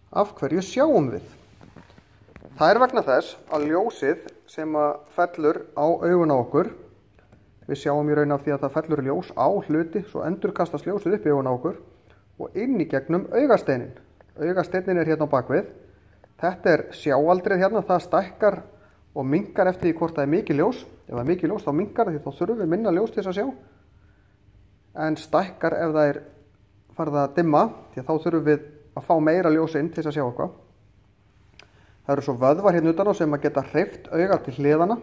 Af hverju sjáum við? Það er vegna þess að ljósið sem fellur á augun á okkur, við sjáum í raun af því að það fellur ljós á hluti, svo endurkastast ljósið upp í augun á okkur og inn í gegnum augasteinin. Augasteinin er hérna á bakvið. Þetta er sjáaldrið hérna, það stækkar og minnkar eftir því hvort það er mikið ljós. Ef það er mikið ljós þá minnkar það, því þá þurfum við minna ljós til þess að sjá. En stækkar ef það er farið að dimma, því þá þurfum við að fá meira ljós inn til þess að sjá eitthvað. Það eru svo vöðvar hérna utan á sem að geta hreyft auga til hliðana.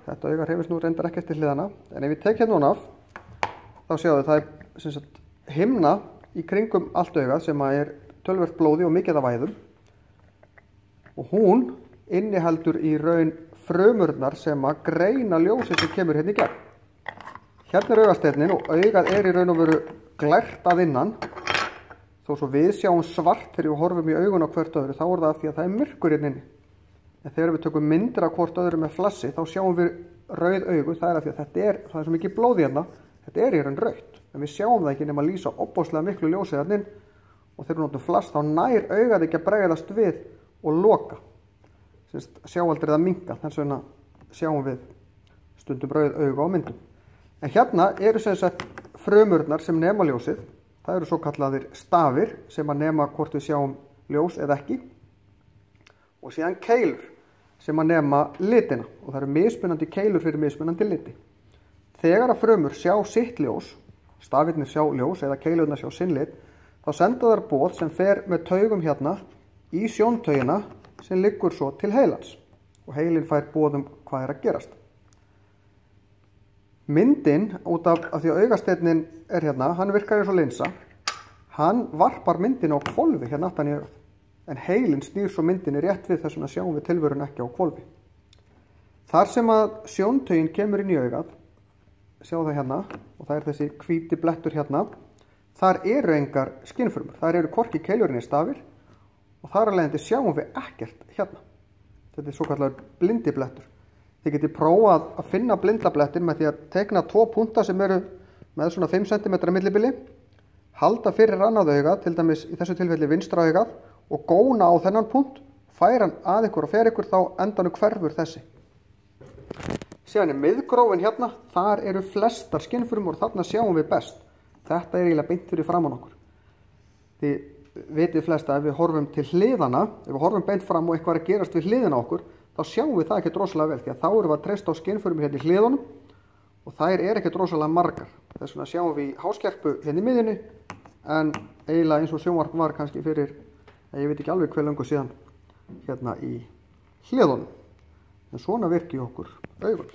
Þetta auga hreyfist nú reyndar ekkert til hliðana, en ef ég tek hérna af, þá sjáum við það er sem sagt himna í kringum allt augað sem er töluvert blóði og mikið af æðum. Og hún inniheldur í raun frumurnar sem að greina ljósið sem kemur hérna í gegn. Hérna er augasteinin og augað er í raun og veru glært að innan. Þó svo við sjáum svart þegar við horfum í augun á hvert öðru, þá er það af því að það er myrkur hérna inni. En þegar við tökum myndir af hvort öðru með flassi, þá sjáum við rauð augu. Það er af því að það er svo mikið blóð hérna, þetta er í raun rautt. En við sjáum það ekki nema að lýsa opbóðslega miklu ljósið hérna inn. Og þegar við notum flass, þá nær augað ekki að bregðast við og loka. Sjáaldrið að minnka, þess vegna sjáum við stundum rauð augu á myndum. En hérna eru sem sagt frumurnar sem nema ljósið. Það eru svo kallaðir stafir sem að nema hvort við sjáum ljós eða ekki. Og síðan keilur sem að nema litina. Og það eru mismunandi keilur fyrir mismunandi liti. Þegar að frumur sjá sitt ljós, stafirnir sjá ljós eða keilurnar sjá sinn lit, þá senda þær boð sem fer með taugum hérna í sjóntaugina sem liggur svo til heilans. Og heilin fær boðum hvað er að gerast. Myndin, út af því að augasteinin er hérna, hann virkar eins og linsa, hann varpar myndin á hvolfi hérna aftan í augað. En heilin snýr svo myndinni rétt við, þess vegna sjáum við tilverun ekki á hvolfi. Þar sem að sjóntaugin kemur inn í augað, sjáu það hérna, og það er þessi hvíti blettur hérna, þar eru engar skynfrumur, þar eru hvorki keilurinn í stafir, og þar að leiðandi sjáum við ekkert hérna. Þetta er svo kallar blindi blettur. Þið getið prófað að finna blindablettin með því að tekna 2 punta sem eru með svona 5 cm millibili, halda fyrir annað augað, til dæmis í þessu tilfelli vinstra augað, og góna á þennan punt, færa hann að ykkur og fer ykkur, þá endanum hverfur þessi. Síðan er miðgrófin hérna, þar eru flestar skynfrumur og þarna sjáum við best. Þetta er eiginlega beint fyrir framan okkur. Þið vitið flesta, ef við horfum til hliðana, ef við horfum beint fram og eitthvað er að gerast við hliðina okkur, þá sjáum við það ekki rosalega vel, því að þá erum við að treysta á skynfrumur hérna í hliðunum og þær er ekki rosalega margar. Þess vegna sjáum við háskerpu hérna í miðjunni, en eiginlega eins og sjónvarp var kannski fyrir, ég veit ekki alveg hve löngu síðan, hérna í hliðunum. En svona virki okkur augun.